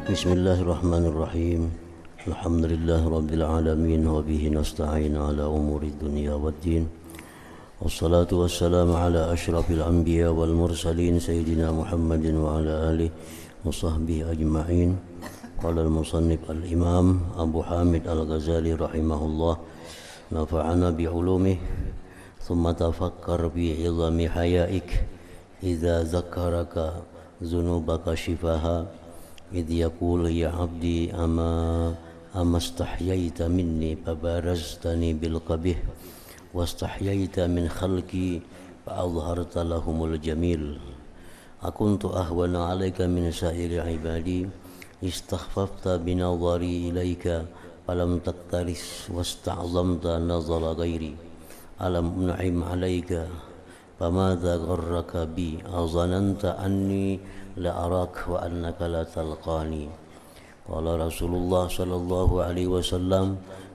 Bismillahirrahmanirrahim. Alhamdulillah rabbil alamin wa bihi nasta'in ala umuri dunya waddin. Wassalatu wassalamu ala asyrafil anbiya wal mursalin sayyidina Muhammadin wa ala alihi wa sahbihi ajma'in. Qala al-musannif al-imam Abu Hamid al-Ghazali rahimahullah, nafa'ana bi'ulumihi thumma tafakkar bi'izami hayaik idza zakkaraka dhunubaka shifaha إذ يقول يا عبدي أما استحييت مني فبارزتني بالقبيح واستحييت من خلقي فأظهرت لهم الجميل أكنت أهون عليك من سائر عبادي استخففت بنظري إليك فلم تكترث واستعظمت نظر غيري ألم أنعم عليك فماذا غرك بي أظننت أني لا أراك وأنك لا تلقاني قال رسول الله صلى الله عليه وسلم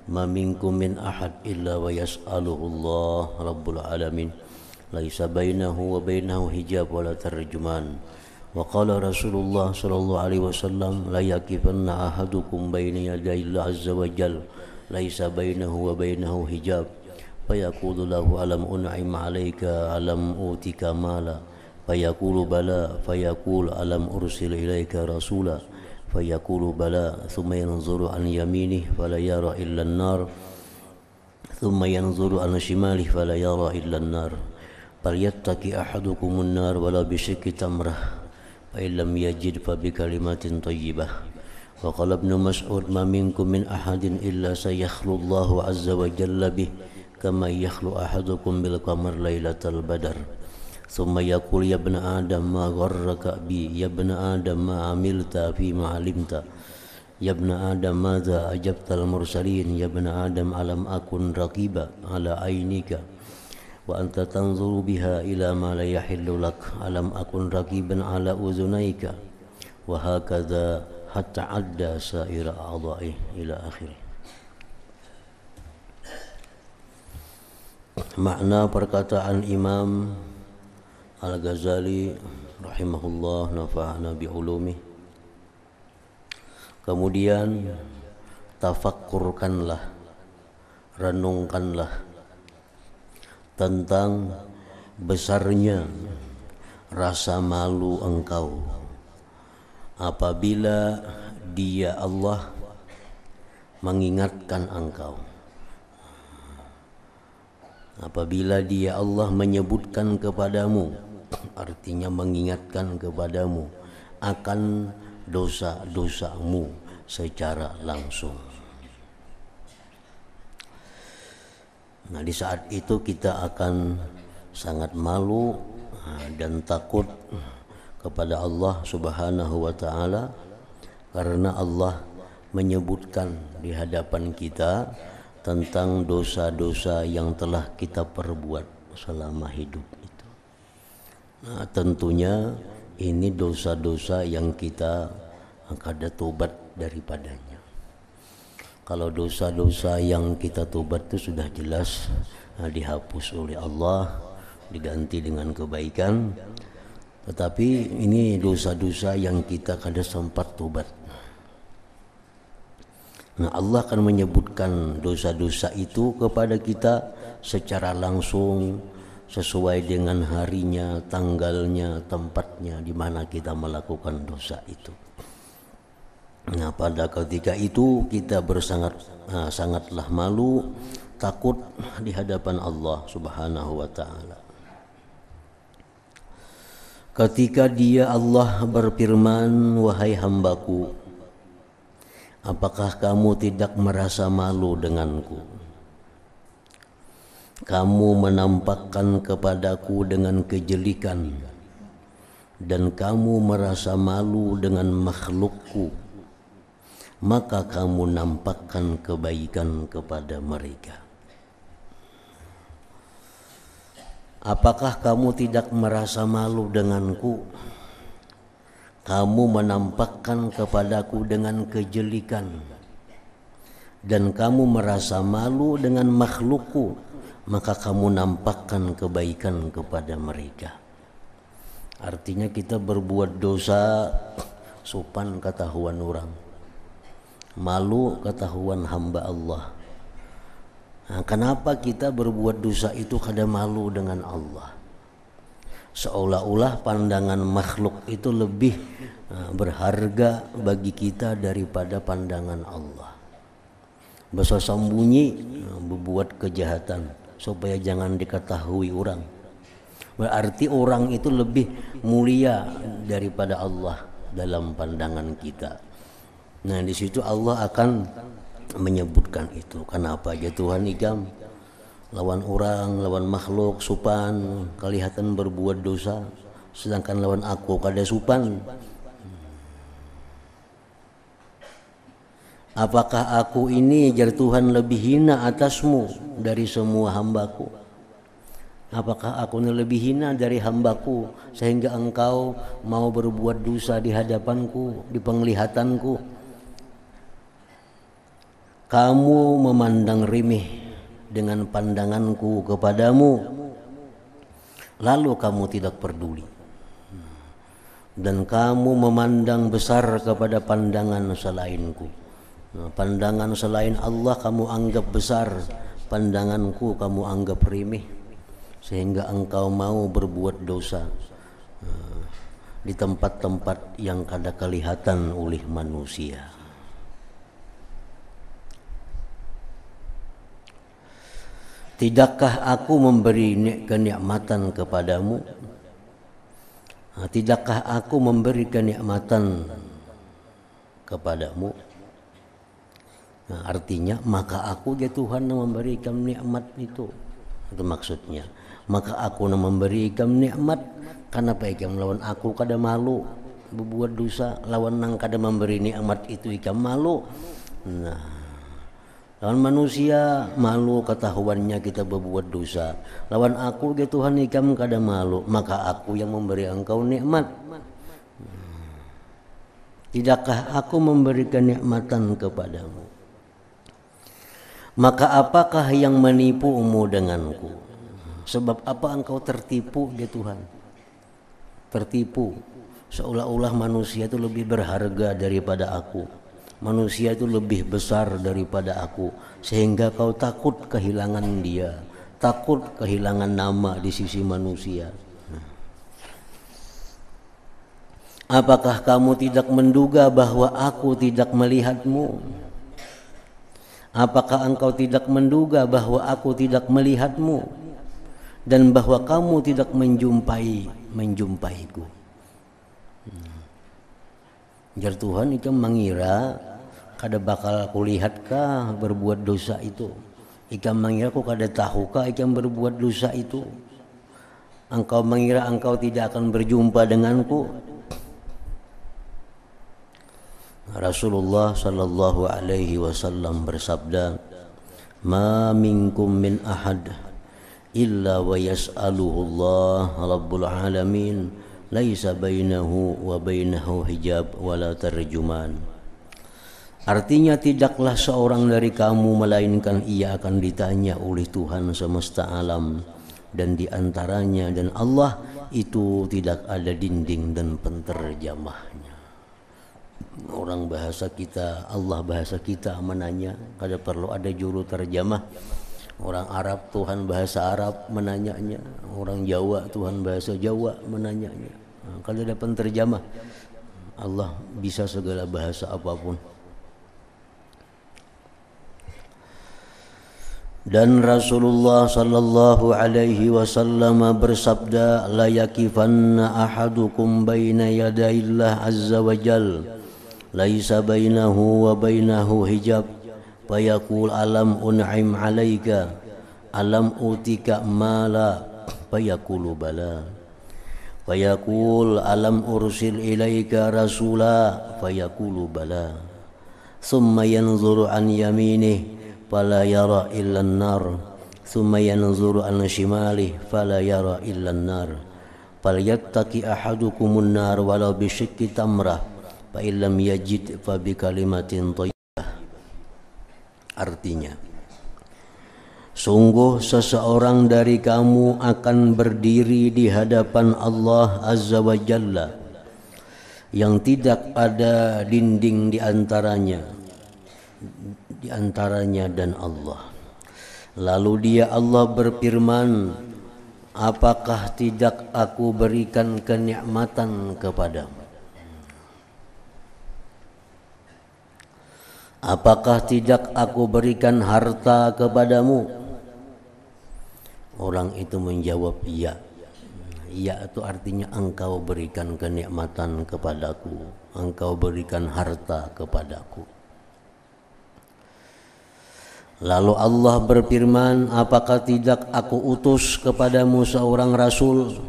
ما منكم من أحد إلا ويسأله الله رب العالمين ليس بينه وبينه حجاب ولا ترجمان وقال رسول الله صلى الله عليه وسلم لا يكفن أحدكم بين يدي الله عز وجل ليس بينه وبينه حجاب فيقول له ألم أنعم عليك ألم أوتك مالا فيقول بلى فيقول ألم أرسل إليك رسولا فيقول بلى ثم ينظر عن يمينه فلا يرى إلا النار ثم ينظر عن شماله فلا يرى إلا النار فليتقي أحدكم النار ولا بشق تمرة فإن لم يجد فبكلمة طيبة وقال ابن مسعود ما منكم من أحد إلا سيخلو الله عز وجل به كما يخلو أحدكم بالقمر ليلة البدر ثم يقول يا ابن آدم ما غرك بي يا ابن آدم ما عملت فيما علمت يا ابن آدم ماذا أجبت المرسلين يا ابن آدم ألم أكن رقيبا على عينك وأنت تنظر بها إلى ما لا يحل لك ألم أكن رقيبا على أذنيك وهكذا حتى عدى سائر أعضائه إلى آخره. Makna perkataan Imam Al-Ghazali rahimahullah, nafa'ana bi'ulumi. Kemudian tafakkurkanlah, renungkanlah tentang besarnya rasa malu engkau apabila Dia Allah mengingatkan engkau, apabila Dia Allah menyebutkan kepadamu, artinya mengingatkan kepadamu akan dosa-dosamu secara langsung. Nah, di saat itu kita akan sangat malu dan takut kepada Allah Subhanahu wa ta'ala, karena Allah menyebutkan di hadapan kita tentang dosa-dosa yang telah kita perbuat selama hidup itu. Nah, tentunya ini dosa-dosa yang kita kada tobat daripadanya. Kalau dosa-dosa yang kita tobat itu sudah jelas dihapus oleh Allah, diganti dengan kebaikan. Tetapi ini dosa-dosa yang kita kada sempat tobat. Nah, Allah akan menyebutkan dosa-dosa itu kepada kita secara langsung, sesuai dengan harinya, tanggalnya, tempatnya di mana kita melakukan dosa itu. Nah, pada ketika itu kita sangatlah malu, takut di hadapan Allah Subhanahu wa ta'ala. Ketika Dia Allah berfirman, wahai hambaku, apakah kamu tidak merasa malu denganku? Kamu menampakkan kepadaku dengan kejelikan dan kamu merasa malu dengan makhlukku, maka kamu nampakkan kebaikan kepada mereka. Apakah kamu tidak merasa malu denganku? Kamu menampakkan kepadaku dengan kejelikan dan kamu merasa malu dengan makhlukku, maka kamu nampakkan kebaikan kepada mereka. Artinya kita berbuat dosa sopan ketahuan orang, malu ketahuan hamba Allah. Nah, kenapa kita berbuat dosa itu kada malu dengan Allah? Seolah-olah pandangan makhluk itu lebih berharga bagi kita daripada pandangan Allah. Bahasa sembunyi berbuat kejahatan supaya jangan diketahui orang. Berarti orang itu lebih mulia daripada Allah dalam pandangan kita. Nah, di situ Allah akan menyebutkan itu. Kenapa aja Tuhan ikam lawan orang, lawan makhluk supan, kelihatan berbuat dosa, sedangkan lawan aku kada supan. Apakah aku ini jar Tuhan lebih hina atasmu dari semua hambaku? Apakah aku ini lebih hina dari hambaku sehingga engkau mau berbuat dosa di hadapanku, di penglihatanku? Kamu memandang remeh dengan pandanganku kepadamu, lalu kamu tidak peduli, dan kamu memandang besar kepada pandangan selainku. Pandangan selain Allah kamu anggap besar, pandanganku kamu anggap remeh, sehingga engkau mau berbuat dosa di tempat-tempat yang kada kelihatan oleh manusia. Tidakkah aku memberi kenikmatan kepadamu? Tidakkah aku memberi kenikmatan kepadamu? Nah, artinya maka aku ya Tuhan yang memberikan nikmat itu. Itu maksudnya. Maka aku yang memberikan nikmat, kenapa ikam lawan aku kada malu berbuat dosa, lawan nang kada memberi nikmat itu ikam malu. Nah, lawan manusia malu ketahuannya kita berbuat dosa. Lawan aku ya Tuhan ikam kada malu, maka aku yang memberi engkau nikmat. Tidakkah aku memberikan nikmatan kepadamu? Maka apakah yang menipumu denganku? Sebab apa engkau tertipu ya Tuhan? Tertipu seolah-olah manusia itu lebih berharga daripada aku. Manusia itu lebih besar daripada aku, sehingga kau takut kehilangan dia, takut kehilangan nama di sisi manusia. Apakah kamu tidak menduga bahwa aku tidak melihatmu? Apakah engkau tidak menduga bahwa aku tidak melihatmu dan bahwa kamu tidak menjumpaiku? Jar Tuhan itu mengira kada bakal kulihatkah berbuat dosa itu. Ikam mengira aku kada tahukah ikam berbuat dosa itu. Engkau mengira engkau tidak akan berjumpa denganku. Rasulullah sallallahu alaihi wasallam bersabda, "Ma minkum min ahad illa wa yas'aluhu Allah Rabbul alamin, laisa bainahu wa bainahu hijab wala tarjuman." Artinya tidaklah seorang dari kamu melainkan ia akan ditanya oleh Tuhan semesta alam, dan di antaranya dan Allah itu tidak ada dinding dan penterjemahnya. Orang bahasa kita, Allah bahasa kita menanya, kada perlu ada juru terjemah. Orang Arab Tuhan bahasa Arab menanyanya, orang Jawa Tuhan bahasa Jawa menanyanya. Kada ada penterjemah. Allah bisa segala bahasa apapun. Dan Rasulullah sallallahu alaihi wasallam bersabda, la yakifanna ahadukum baina yadayillah azza wa jal, laisa bainahu wa bainahu hijab, fayaqul alam un'im alaika, alam utika mala, fayaqulu bala, fayaqul alam ursil ilaika rasula, fayaqulu bala, thumma yanzuru an yaminih fala yara illa an-nar, thumma yanzuru an shimalihi fala yara illa an-nar, falyattaqi ahadukumun nar walau bisyikki tamrah, fa illam yajid fa bi kalimatin thayyibah. Artinya, sungguh seseorang dari kamu akan berdiri di hadapan Allah Azza wa Jalla yang tidak ada dinding di antaranya dan Allah. Lalu dia Allah berfirman, apakah tidak aku berikan kenikmatan kepadamu? Apakah tidak aku berikan harta kepadamu? Orang itu menjawab, iya. Iya itu artinya engkau berikan kenikmatan kepadaku, engkau berikan harta kepadaku. Lalu Allah berfirman, apakah tidak aku utus kepadamu seorang rasul?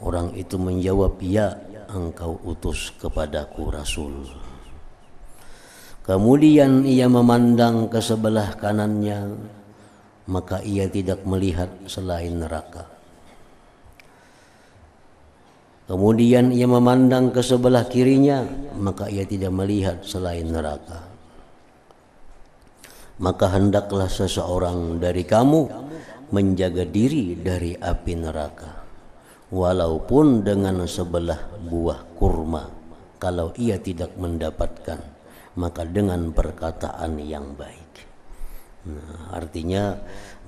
Orang itu menjawab, iya, engkau utus kepadaku rasul. Kemudian ia memandang ke sebelah kanannya, maka ia tidak melihat selain neraka. Kemudian ia memandang ke sebelah kirinya, maka ia tidak melihat selain neraka. Maka hendaklah seseorang dari kamu menjaga diri dari api neraka, walaupun dengan sebelah buah kurma. Kalau ia tidak mendapatkan, maka dengan perkataan yang baik. Nah, artinya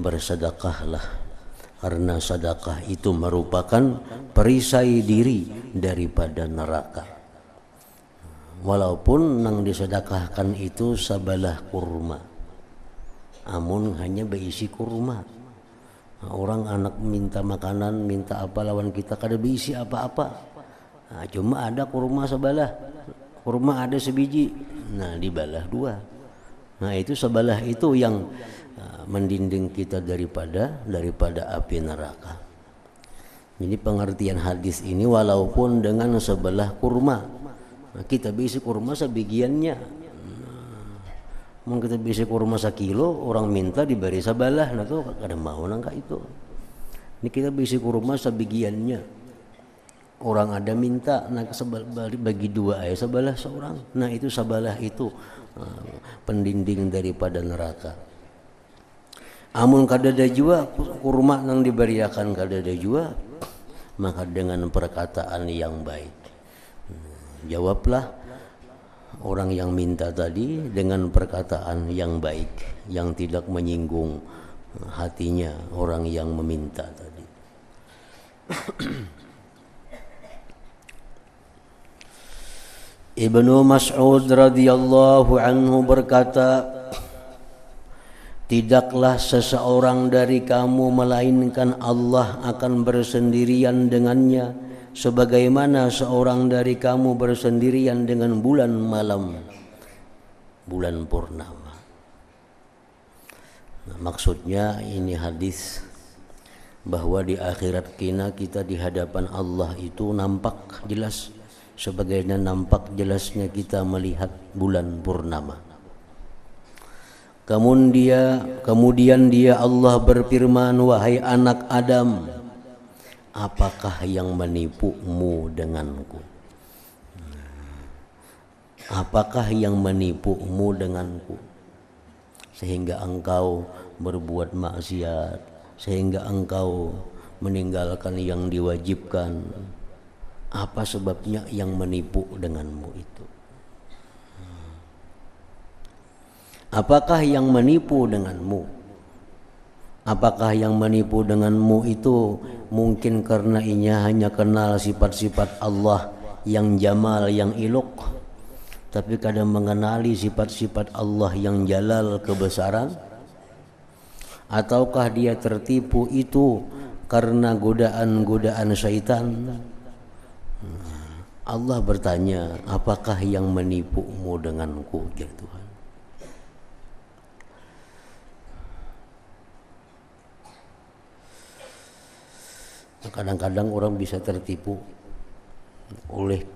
bersedekahlah, karena sedekah itu merupakan perisai diri daripada neraka. Walaupun nang disedekahkan itu sabalah kurma, amun hanya berisi kurma. Nah, orang anak minta makanan, minta apa lawan kita kada berisi apa-apa. Nah, cuma ada kurma sebalah, kurma ada sebiji, nah dibalah dua. Nah itu sebalah itu yang mendinding kita daripada api neraka. Jadi pengertian hadis ini, walaupun dengan sebelah kurma, nah, kita berisi kurma sebagiannya. Mungkin kita berisi kurma sekilo, orang minta diberi sebalah, nah tuh kada mau nangka itu. Ini kita berisi kurma sebagiannya. Orang ada minta, nah bagi dua ayat sebalah seorang. Nah itu sebalah itu pendinding daripada neraka. Amun kadada jua kurma nang diberiakan kadada jua, maka dengan perkataan yang baik. Jawablah orang yang minta tadi dengan perkataan yang baik, yang tidak menyinggung hatinya orang yang meminta tadi. Ibnu Mas'ud radhiyallahu anhu berkata, tidaklah seseorang dari kamu melainkan Allah akan bersendirian dengannya, sebagaimana seorang dari kamu bersendirian dengan bulan malam, bulan purnama. Nah, maksudnya ini hadis bahwa di akhirat kita di hadapan Allah itu nampak jelas, sebagaimana nampak jelasnya kita melihat bulan purnama. Kemudian dia Allah berfirman, wahai anak Adam, apakah yang menipumu denganku? Apakah yang menipumu denganku? Sehingga engkau berbuat maksiat, sehingga engkau meninggalkan yang diwajibkan. Apa sebabnya yang menipu denganmu itu? Apakah yang menipu denganmu? Apakah yang menipu denganmu itu mungkin karena ia hanya kenal sifat-sifat Allah yang jamal, yang ilok, tapi kadang mengenali sifat-sifat Allah yang jalal, kebesaran? Ataukah dia tertipu itu karena godaan-godaan syaitan? Allah bertanya, apakah yang menipumu denganku, ya Tuhan? Kadang-kadang orang bisa tertipu oleh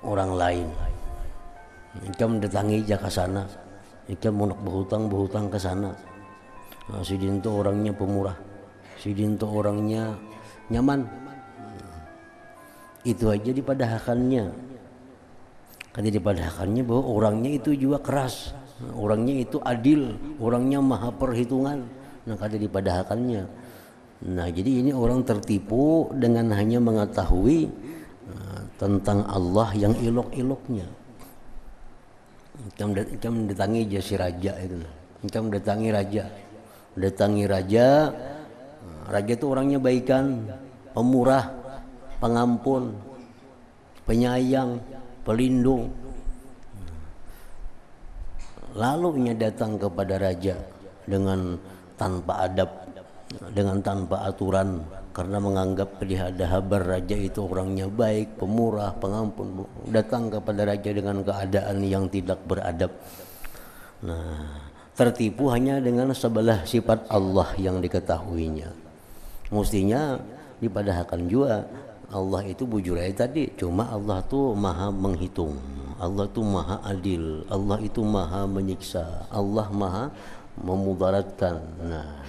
orang lain. Kita mendatangi ke sana, kita mau nak berhutang ke sana. Nah, si Dinto orangnya pemurah, si Dinto orangnya nyaman. Itu aja dipadahakannya. Kan dipadahakannya bahwa orangnya itu juga keras, orangnya itu adil, orangnya maha perhitungan. Nah, kada dipadahakannya. Nah, jadi ini orang tertipu dengan hanya mengetahui tentang Allah yang ilok-iloknya. Macam datangi aja si raja itu. Macam datangi raja. Raja itu orangnya baikan, pemurah, pengampun, penyayang, pelindung. Lalu ia datang kepada raja dengan tanpa adab, dengan tanpa aturan, karena menganggap dia ada habar raja itu orangnya baik, pemurah, pengampun. Datang kepada raja dengan keadaan yang tidak beradab. Nah, tertipu hanya dengan sebelah sifat Allah yang diketahuinya. Mestinya dipadahkan juga Allah itu bujur aja tadi, cuma Allah tuh maha menghitung, Allah tuh maha adil, Allah itu maha menyiksa, Allah maha memudaratkan. Nah,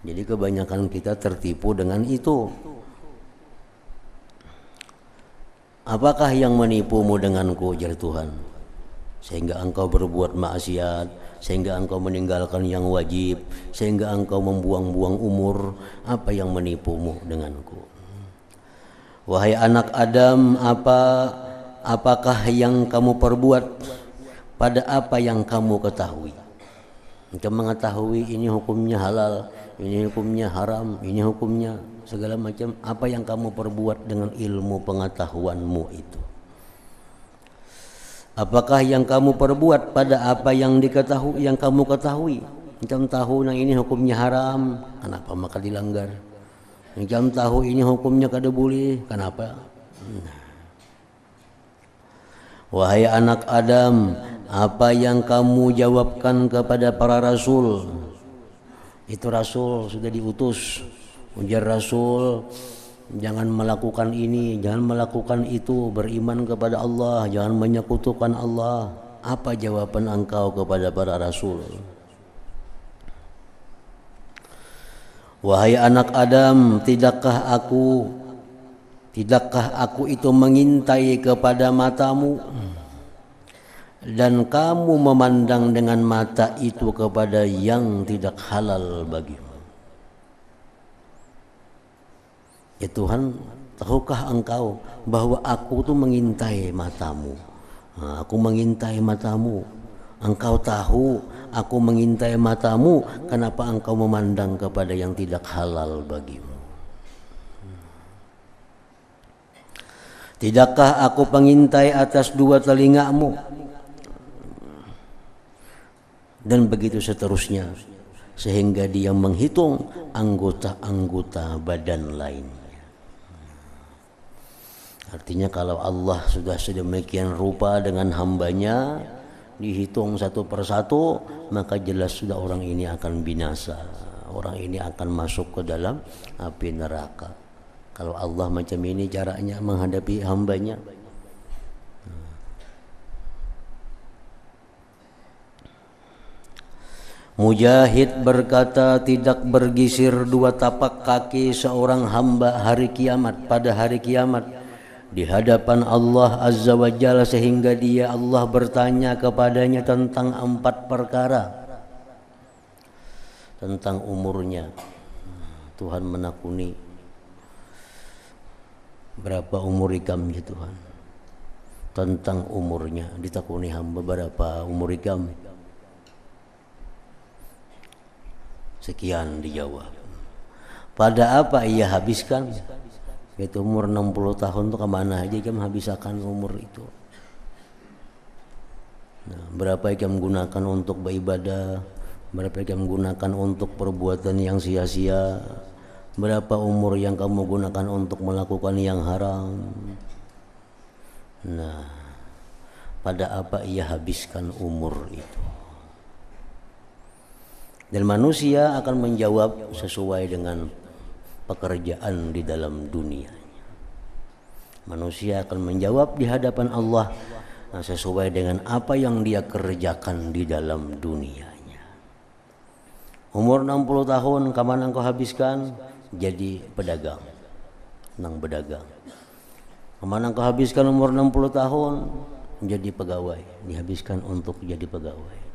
jadi kebanyakan kita tertipu dengan itu. Apakah yang menipumu denganku, ujar Tuhan, sehingga engkau berbuat maksiat, sehingga engkau meninggalkan yang wajib, sehingga engkau membuang-buang umur? Apa yang menipumu denganku? Wahai anak Adam, apakah yang kamu perbuat pada apa yang kamu ketahui? Engkau mengetahui ini hukumnya halal, ini hukumnya haram, ini hukumnya segala macam. Apa yang kamu perbuat dengan ilmu pengetahuanmu itu? Apakah yang kamu perbuat pada apa yang diketahui, yang kamu ketahui? Engkau tahu yang ini hukumnya haram, kenapa maka dilanggar? Engkau tahu ini hukumnya kada boleh, kenapa? Wahai anak Adam, apa yang kamu jawabkan kepada para rasul? Itu rasul sudah diutus, ujar rasul, jangan melakukan ini, jangan melakukan itu, beriman kepada Allah, jangan menyekutukan Allah. Apa jawaban engkau kepada para rasul? Wahai anak Adam, tidakkah aku itu mengintai kepada matamu, dan kamu memandang dengan mata itu kepada yang tidak halal bagimu? Ya Tuhan, tahukah engkau bahwa aku tuh mengintai matamu? Nah, aku mengintai matamu. Engkau tahu aku mengintai matamu, kenapa engkau memandang kepada yang tidak halal bagimu? Tidakkah aku pengintai atas dua telingamu? Dan begitu seterusnya, sehingga dia menghitung anggota-anggota badan lainnya. Artinya kalau Allah sudah sedemikian rupa dengan hambanya, dihitung satu persatu, maka jelas sudah orang ini akan binasa, orang ini akan masuk ke dalam api neraka. Kalau Allah macam ini caranya menghadapi hambanya. Mujahid berkata, tidak bergisir dua tapak kaki seorang hamba hari kiamat, pada hari kiamat di hadapan Allah Azza wa Jalla, sehingga Allah bertanya kepadanya tentang 4 perkara. Tentang umurnya, Tuhan menakuni, berapa umur ikamnya Tuhan? Tentang umurnya ditakuni hamba, berapa umur ikam? Sekian dijawab. Pada apa ia habiskan? Itu umur 60 tahun tuh kemana aja ikam habiskan umur itu? Nah, berapa ikam gunakan untuk beribadah? Berapa ikam gunakan untuk perbuatan yang sia-sia? Berapa umur yang kamu gunakan untuk melakukan yang haram? Nah, pada apa ia habiskan umur itu? Dan manusia akan menjawab sesuai dengan pekerjaan di dalam dunianya. Manusia akan menjawab di hadapan Allah sesuai dengan apa yang dia kerjakan di dalam dunianya. Umur 60 tahun, kemana engkau habiskan? Jadi pedagang, nang berdagang. Kemana engkau habiskan umur 60 tahun? Jadi pegawai, dihabiskan untuk jadi pegawai.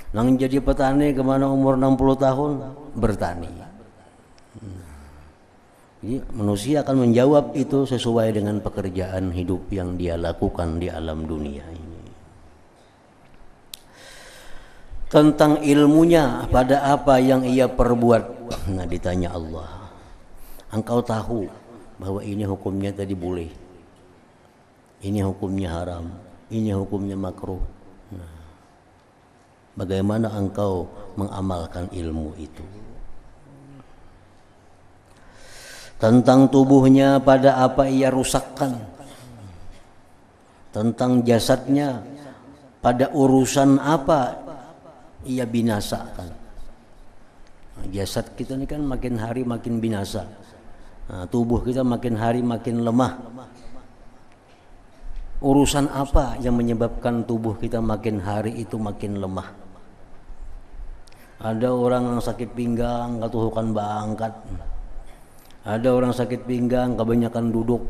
Nang jadi petani, kemana umur 60 tahun? Bertani. Jadi manusia akan menjawab itu sesuai dengan pekerjaan hidup yang dia lakukan di alam dunia ini. Tentang ilmunya, pada apa yang ia perbuat. Nah, ditanya Allah, engkau tahu bahwa ini hukumnya tadi boleh, ini hukumnya haram, ini hukumnya makruh. Nah, bagaimana engkau mengamalkan ilmu itu? Tentang tubuhnya, pada apa ia rusakkan. Tentang jasadnya, pada urusan apa ia binasakan. Nah, jasad kita ini kan makin hari makin binasa. Nah, tubuh kita makin hari makin lemah. Urusan apa yang menyebabkan tubuh kita makin hari itu makin lemah? Ada orang yang sakit pinggang, katuhukan bangkat. Ada orang sakit pinggang, kebanyakan duduk.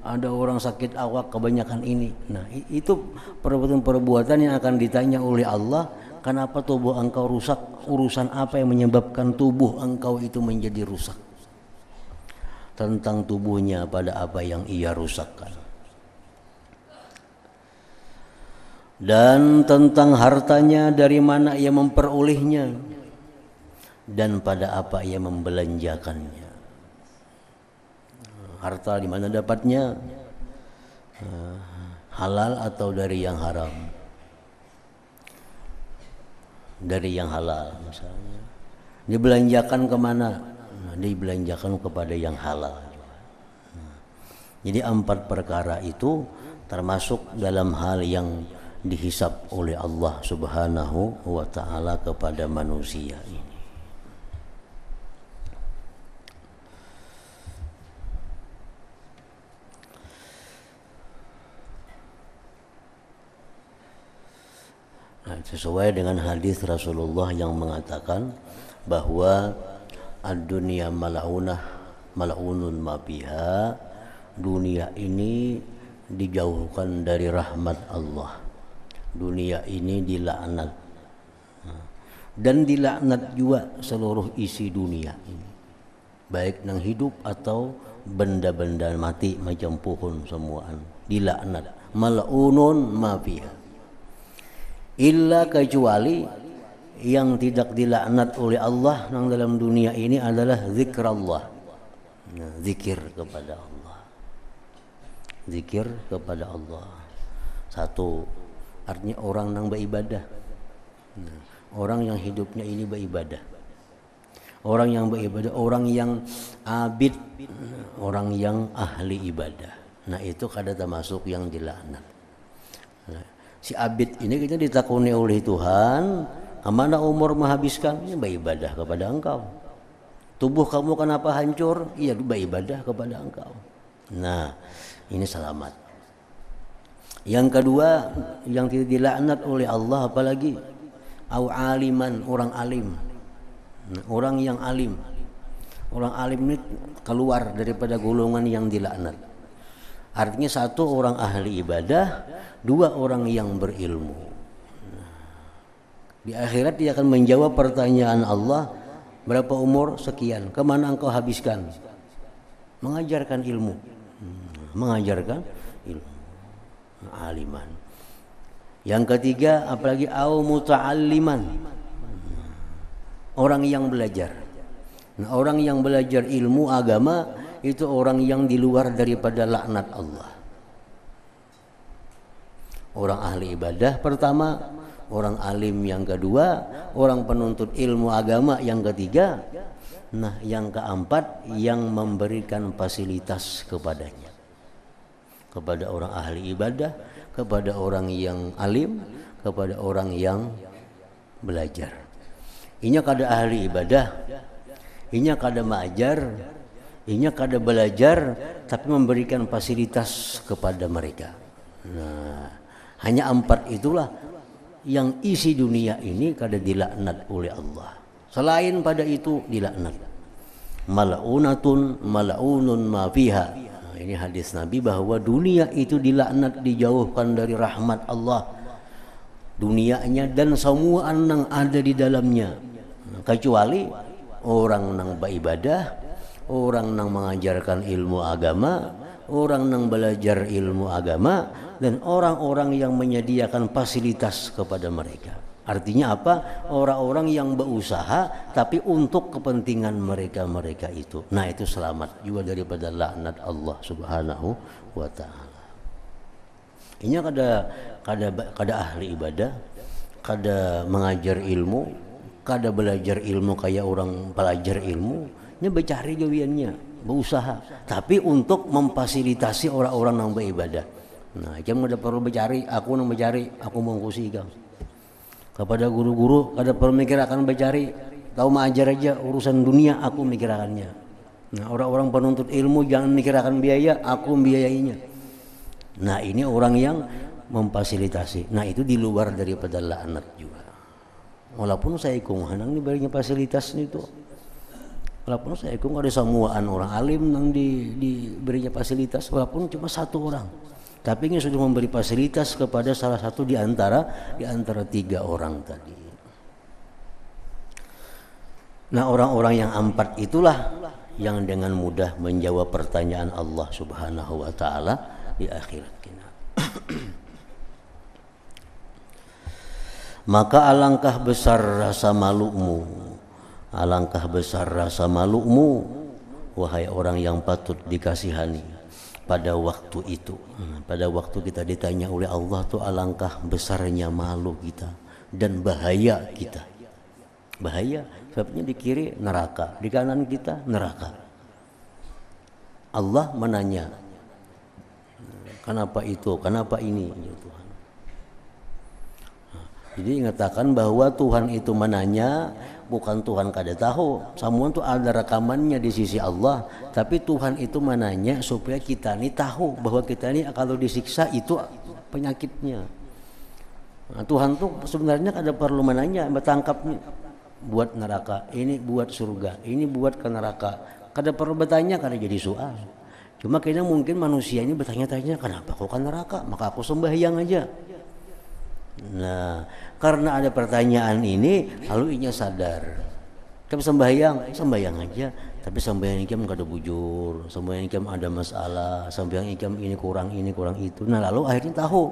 Ada orang sakit awak, kebanyakan ini. Nah, itu perbuatan-perbuatan yang akan ditanya oleh Allah. Kenapa tubuh engkau rusak? Urusan apa yang menyebabkan tubuh engkau itu menjadi rusak? Tentang tubuhnya, pada apa yang ia rusakkan. Dan tentang hartanya, dari mana ia memperolehnya. Dan pada apa ia membelanjakannya. Harta di mana dapatnya, halal atau dari yang haram? Dari yang halal misalnya. Dibelanjakan kemana? Nah, dibelanjakan kepada yang halal. Jadi 4 perkara itu termasuk dalam hal yang dihisab oleh Allah Subhanahu wa ta'ala kepada manusia ini. Nah, sesuai dengan hadis Rasulullah yang mengatakan bahwa ad-dunya mal'unah mal'unun ma fiha, dunia ini dijauhkan dari rahmat Allah, dunia ini dilaknat, dan dilaknat juga seluruh isi dunia ini, baik yang hidup atau benda-benda mati macam pohon semuaan dilaknat, mal'unun ma fiha. Illa, kecuali yang tidak dilaknat oleh Allah yang dalam dunia ini adalah zikrullah. Nah, zikir kepada Allah. Zikir kepada Allah. Satu, artinya orang yang beribadah. Nah, orang yang hidupnya ini beribadah. Orang yang beribadah, orang yang abid, orang yang ahli ibadah. Nah, itu kada termasuk yang dilaknat. Nah, si abid ini kita ditakuni oleh Tuhan, kemana umur menghabiskan? Ya, beribadah kepada engkau. Tubuh kamu kenapa hancur? Iya, beribadah kepada engkau. Nah, ini selamat. Yang kedua, yang tidak dilaknat oleh Allah apalagi? Au aliman, orang alim. Nah, orang yang alim. Orang alim ini keluar daripada golongan yang dilaknat. Artinya satu, orang ahli ibadah, dua, orang yang berilmu. Di akhirat dia akan menjawab pertanyaan Allah, berapa umur? Sekian. Kemana engkau habiskan? Mengajarkan ilmu. Mengajarkan ilmu. Aliman. Yang ketiga, apalagi au muta'alliman. Orang yang belajar. Nah, orang yang belajar ilmu agama itu orang yang di luar daripada laknat Allah. Orang ahli ibadah pertama, orang alim yang kedua, orang penuntut ilmu agama yang ketiga. Nah, yang keempat, yang memberikan fasilitas kepadanya. Kepada orang ahli ibadah, kepada orang yang alim, kepada orang yang belajar. Inya kada ahli ibadah, inya kada mengajar, inya kada belajar, tapi memberikan fasilitas kepada mereka. Nah, hanya 4 itulah yang isi dunia ini kada dilaknat oleh Allah. Selain pada itu dilaknat. Mal'unatun mal'unun ma fiha. Nah, ini hadis Nabi bahwa dunia itu dilaknat, dijauhkan dari rahmat Allah. Dunianya dan semua yang ada di dalamnya. Kecuali orang yang beribadah, orang nang mengajarkan ilmu agama, orang nang belajar ilmu agama, dan orang-orang yang menyediakan fasilitas kepada mereka. Artinya apa? Orang-orang yang berusaha tapi untuk kepentingan mereka itu. Nah, itu selamat juga daripada laknat Allah Subhanahu wa taala. Ini kada ahli ibadah, kada mengajar ilmu, kada belajar ilmu kayak orang pelajar ilmu, ini bercari gawiannya, berusaha, tapi untuk memfasilitasi orang-orang yang beribadah. Nah, kamu ada perlu bercari, aku nang bercari, aku mengkusi kamu. Kepada guru-guru kada perlu mikir akan bercari, tahu mengajar aja urusan dunia, aku mikirakannya. Nah, orang-orang penuntut ilmu jangan mikir akan biaya, aku membiayainya. Nah, ini orang yang memfasilitasi. Nah, itu di luar daripada laknat juga. Walaupun saya ikung hanang diberinya fasilitas itu. Walaupun saya ikung ada samuaan orang alim yang diberinya fasilitas, walaupun cuma satu orang. Tapi ini sudah memberi fasilitas kepada salah satu di antara 3 orang tadi. Nah, orang-orang yang 4 itulah yang dengan mudah menjawab pertanyaan Allah Subhanahu wa taala di akhirat kita. Maka alangkah besar rasa malumu, alangkah besar rasa malumu, wahai orang yang patut dikasihani pada waktu itu. Pada waktu kita ditanya oleh Allah tuh alangkah besarnya malu kita dan bahaya kita. Bahaya sebabnya di kiri neraka, di kanan kita neraka. Allah menanya, kenapa itu, kenapa ini, ya Tuhan. Jadi ingatakan bahwa Tuhan itu menanya, bukan Tuhan kada tahu. Semua itu ada rekamannya di sisi Allah, tapi Tuhan itu menanya supaya kita ini tahu bahwa kita ini kalau disiksa itu penyakitnya. Nah, Tuhan tuh sebenarnya kada perlu menanya, bertangkapnya buat neraka, ini buat surga, ini buat ke neraka. Kada perlu bertanya, kada jadi soal. Cuma kayaknya mungkin manusia ini bertanya-tanya, kenapa kok ke neraka? Maka aku sembahyang aja. Nah, karena ada pertanyaan ini, lalu inya sadar. Kamu sembahyang aja. Tapi sembahyang ikam kada bujur, sembahyang ikam ada masalah, sembahyang ikam ini kurang itu. Nah, lalu akhirnya tahu.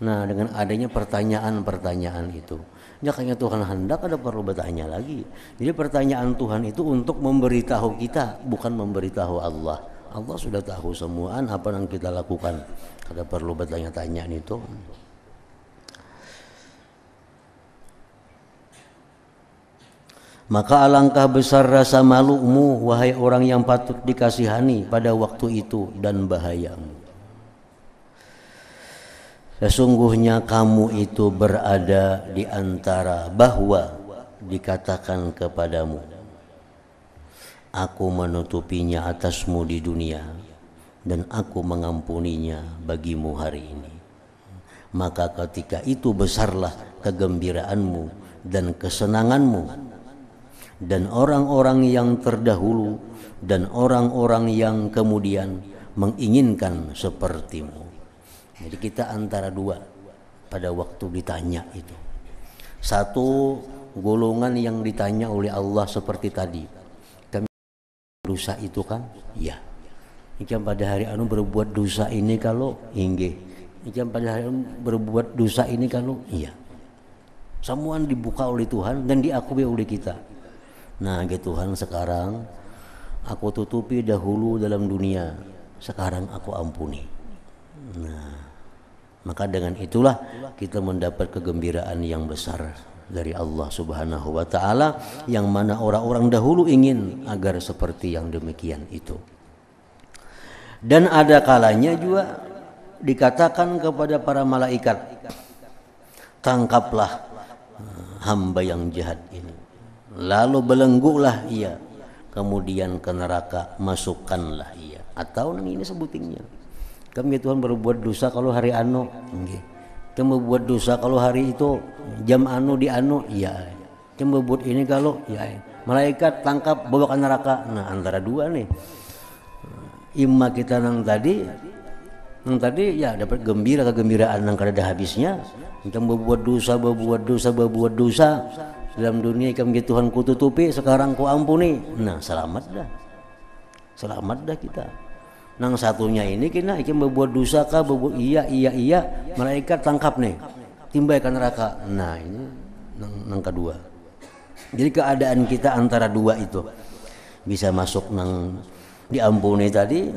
Nah, dengan adanya pertanyaan-pertanyaan itu, makanya Tuhan hendak ada perlu bertanya lagi. Jadi pertanyaan Tuhan itu untuk memberitahu kita, bukan memberitahu Allah. Allah sudah tahu semuaan apa yang kita lakukan. Kada perlu bertanya-tanya itu. Maka alangkah besar rasa malumu, wahai orang yang patut dikasihani pada waktu itu, dan bahayamu. Sesungguhnya kamu itu berada di antara bahwa dikatakan kepadamu, aku menutupinya atasmu di dunia dan aku mengampuninya bagimu hari ini. Maka ketika itu besarlah kegembiraanmu dan kesenanganmu, dan orang-orang yang terdahulu dan orang-orang yang kemudian menginginkan sepertimu. Jadi kita antara dua pada waktu ditanya itu. Satu golongan yang ditanya oleh Allah seperti tadi, kami dosa itu kan? Ya. Ikan pada hari anu berbuat dosa ini kalau inggih. Ikan pada hari anu berbuat dosa ini kalau iya. Semua dibuka oleh Tuhan dan diakui oleh kita. Nah, gitu Tuhan, sekarang aku tutupi dahulu dalam dunia, sekarang aku ampuni. Nah, maka dengan itulah kita mendapat kegembiraan yang besar dari Allah Subhanahu wa taala, yang mana orang-orang dahulu ingin agar seperti yang demikian itu. Dan ada kalanya juga dikatakan kepada para malaikat, tangkaplah hamba yang jahat ini, lalu belenggulah ia, kemudian ke neraka masukkanlah ia. Atau ini sebutingnya, kami Tuhan berbuat dosa kalau hari anu, kami berbuat dosa kalau hari itu jam anu di anu, iya. Kami berbuat ini kalau, ya. Malaikat tangkap bawa ke neraka. Nah, antara dua nih, imma kita nang tadi ya dapat kegembiraan yang kada ada habisnya. Kami berbuat dosa dalam dunia, kami Tuhan ku tutupi, sekarang ku ampuni. Nah, selamat dah. selamat dah kita. Nang satunya ini kena iki berbuat dosa kah, berbuat iya, malaikat tangkap nih, timbai ke neraka. Nah ini nang kedua. Jadi keadaan kita antara dua itu, bisa masuk nang diampuni tadi,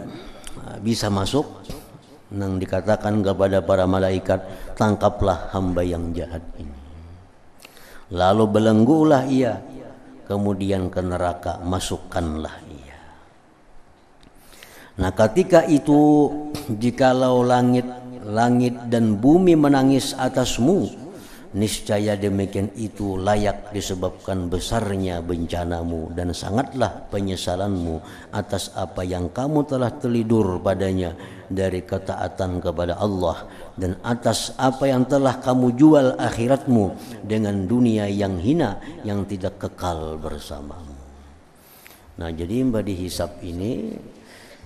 bisa masuk nang dikatakan kepada para malaikat, tangkaplah hamba yang jahat ini. Lalu belenggulah ia, kemudian ke neraka masukkanlah ia. Nah ketika itu jikalau langit dan bumi menangis atasmu, niscaya demikian itu layak disebabkan besarnya bencanamu dan sangatlah penyesalanmu atas apa yang kamu telah terlidur padanya dari ketaatan kepada Allah, dan atas apa yang telah kamu jual akhiratmu dengan dunia yang hina yang tidak kekal bersamamu. Nah jadi dihisab ini,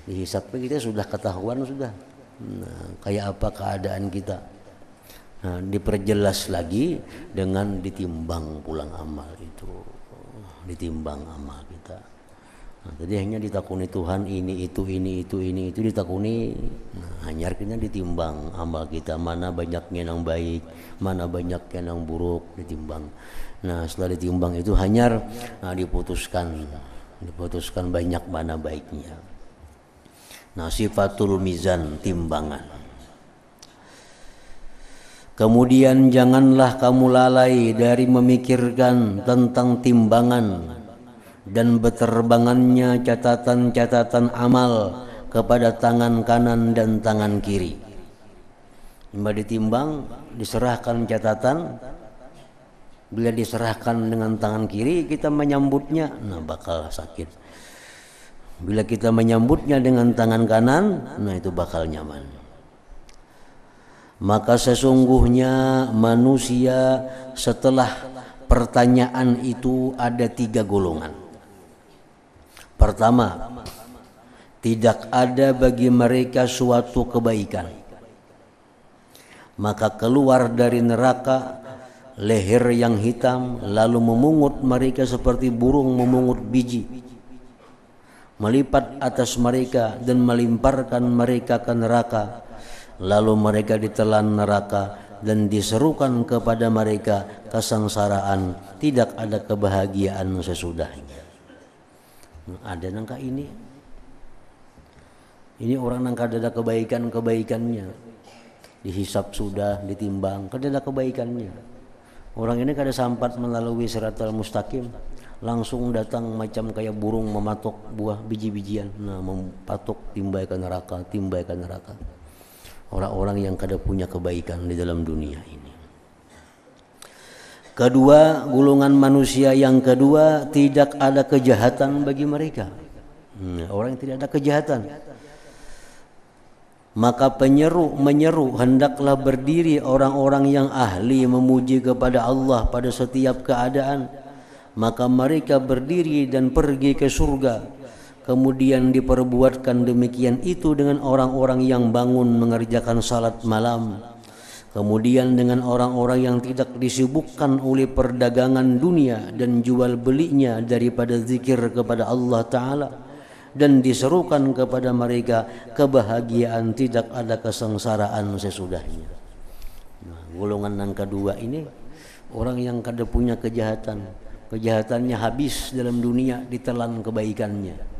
dihisab kita sudah ketahuan sudah. Nah, kayak apa keadaan kita. Nah, diperjelas lagi dengan ditimbang pulang amal itu, ditimbang amal kita. Nah, jadi hanya ditakuni Tuhan ini itu ditakuni. Nah, hanya artinya ditimbang amal kita, mana banyaknya yang baik, mana banyaknya yang buruk, ditimbang. Nah setelah ditimbang itu hanya diputuskan banyak mana baiknya. Nah sifatul mizan, timbangan. Kemudian janganlah kamu lalai dari memikirkan tentang timbangan dan berterbangannya catatan-catatan amal kepada tangan kanan dan tangan kiri. Bila ditimbang, diserahkan catatan, bila diserahkan dengan tangan kiri kita menyambutnya, nah bakal sakit. Bila kita menyambutnya dengan tangan kanan, nah itu bakal nyaman. Maka sesungguhnya manusia setelah pertanyaan itu ada 3 golongan. Pertama, tidak ada bagi mereka suatu kebaikan. Maka keluar dari neraka leher yang hitam, lalu memungut mereka seperti burung memungut biji, melipat atas mereka dan melimparkan mereka ke neraka. Lalu mereka ditelan neraka dan diserukan kepada mereka kesengsaraan, tidak ada kebahagiaan sesudahnya. Ada nangka ini orang nangka ada kebaikannya, dihisap sudah, ditimbang, kada ada kebaikannya. Orang ini kada sampat melalui siratal mustaqim, langsung datang macam kayak burung mematok buah biji-bijian. Nah mempatok timbai ke neraka. Orang-orang yang kada punya kebaikan di dalam dunia ini. Kedua, golongan manusia yang kedua, tidak ada kejahatan bagi mereka. Orang yang tidak ada kejahatan. Maka menyeru hendaklah berdiri orang-orang yang ahli memuji kepada Allah pada setiap keadaan. Maka mereka berdiri dan pergi ke surga. Kemudian diperbuatkan demikian itu dengan orang-orang yang bangun mengerjakan salat malam. Kemudian dengan orang-orang yang tidak disibukkan oleh perdagangan dunia dan jual belinya daripada zikir kepada Allah Ta'ala. Dan diserukan kepada mereka kebahagiaan, tidak ada kesengsaraan sesudahnya. Nah, golongan yang kedua ini orang yang kada punya kejahatan. Kejahatannya habis dalam dunia, ditelan kebaikannya.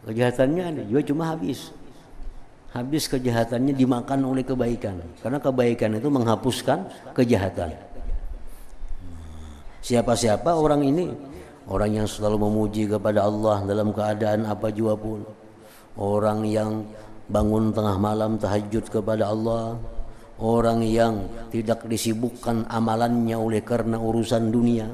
Kejahatannya ada juga cuma habis kejahatannya dimakan oleh kebaikan, karena kebaikan itu menghapuskan kejahatan. Siapa-siapa orang ini, orang yang selalu memuji kepada Allah dalam keadaan apa jua pun, orang yang bangun tengah malam tahajud kepada Allah, orang yang tidak disibukkan amalannya oleh karena urusan dunia.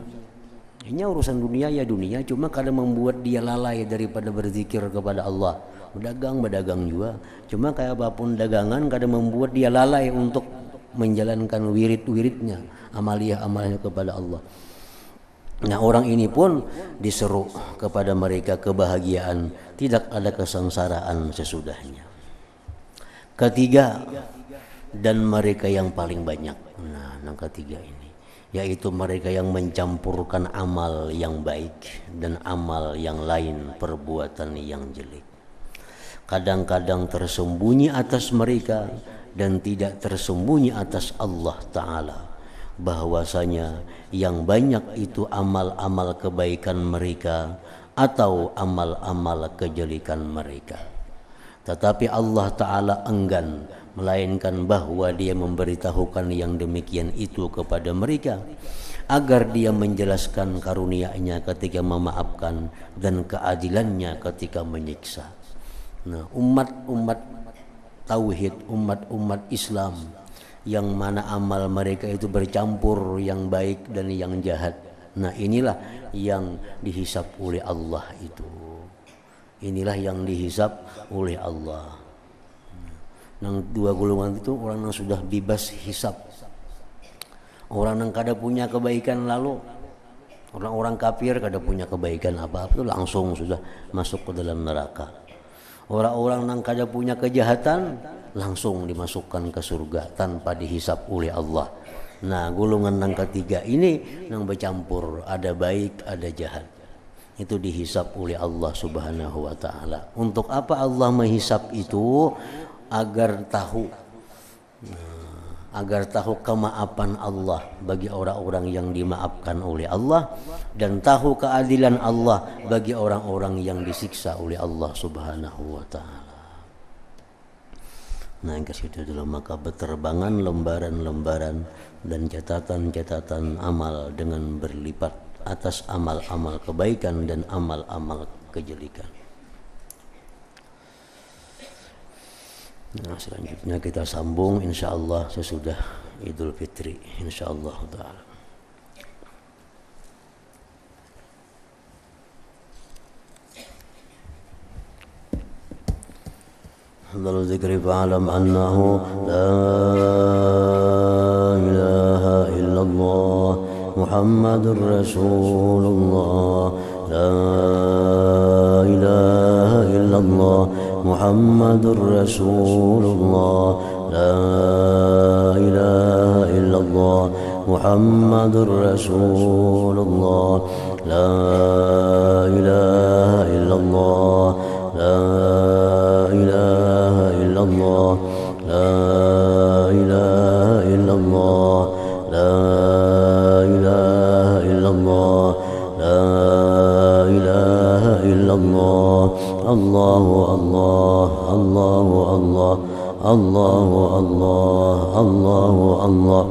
Ini urusan dunia ya dunia, cuma kadang membuat dia lalai daripada berzikir kepada Allah. Berdagang juga, cuma kayak apapun dagangan kadang membuat dia lalai untuk menjalankan wirid-wiridnya, amaliyah-amaliyah kepada Allah. Nah orang ini pun diseru kepada mereka kebahagiaan, tidak ada kesengsaraan sesudahnya. Ketiga, dan mereka yang paling banyak. Nah yang ketiga ini, yaitu mereka yang mencampurkan amal yang baik dan amal yang lain, perbuatan yang jelek. Kadang-kadang tersembunyi atas mereka dan tidak tersembunyi atas Allah Ta'ala, bahwasanya yang banyak itu amal-amal kebaikan mereka atau amal-amal kejelekan mereka. Tetapi Allah Ta'ala enggan, melainkan bahwa Dia memberitahukan yang demikian itu kepada mereka agar Dia menjelaskan karunia-Nya ketika memaafkan dan keadilannya ketika menyiksa. Nah, umat-umat tauhid, umat-umat Islam yang mana amal mereka itu bercampur yang baik dan yang jahat. Nah, inilah yang dihisap oleh Allah itu. Inilah yang dihisap oleh Allah. Nang dua golongan itu orang yang sudah bebas hisap. Orang yang kada punya kebaikan, lalu orang-orang kafir kada punya kebaikan apa-apa itu langsung sudah masuk ke dalam neraka. Orang-orang yang kada punya kejahatan langsung dimasukkan ke surga tanpa dihisap oleh Allah. Nah, golongan yang ketiga ini yang bercampur, ada baik ada jahat. Itu dihisap oleh Allah Subhanahu wa Ta'ala. Untuk apa Allah menghisap itu? Agar tahu kemaafan Allah bagi orang-orang yang dimaafkan oleh Allah, dan tahu keadilan Allah bagi orang-orang yang disiksa oleh Allah Subhanahu wa Ta'ala. Nah, yang kesitu adalah maka berterbangan lembaran-lembaran dan catatan-catatan amal dengan berlipat atas amal-amal kebaikan dan amal-amal kejelekan. Nah, selanjutnya kita sambung insyaallah sesudah Idul Fitri insyaallah taala. Hadal zikri fa'alam annahu la ilaha illallah Muhammadur Rasulullah, la ilaha illallah Muhammadur Rasulullah, la ilaha illallah Muhammadur Rasulullah, la ilaha illallah, la ilaha illallah, la ilaha illallah, la ilaha illallah, la ilaha illallah. Allahu Allah, Allahu Allah, Allahu Allah, Allahu Allah,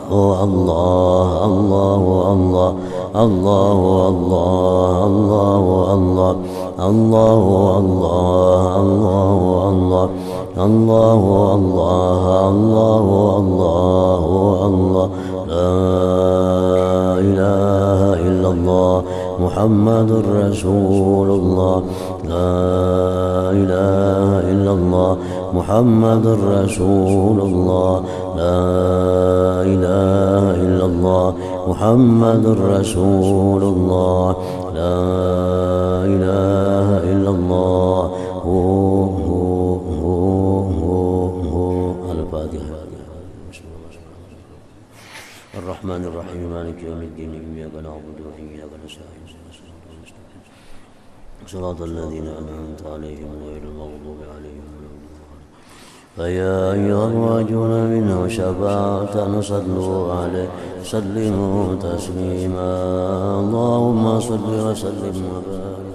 oh Allah, Allahu Allah, Allahu Allah, Allahu Allah, Allahu Allah, Allahu Allah, Allahu Allah, Allahu Allah, la ilaha illallah Muhammadur Rasulullah, la ilaha illallah Muhammadur Rasulullah, la ilaha illallah Muhammadur Rasulullah, la ilaha illallah. Al-Fatihah. Ar-Rahmanir Rahim, Maliki Yawmiddin, Iyyaka na'budu wa iyyaka nasta'in. Shiratal ladzina an'amta 'alaihim ghairil maghdubi 'alaihim waladdallin. فيا أيها الراجون منه شفاعة صلوا عليه سلموا تسليما. اللهم صل وسلم وبارك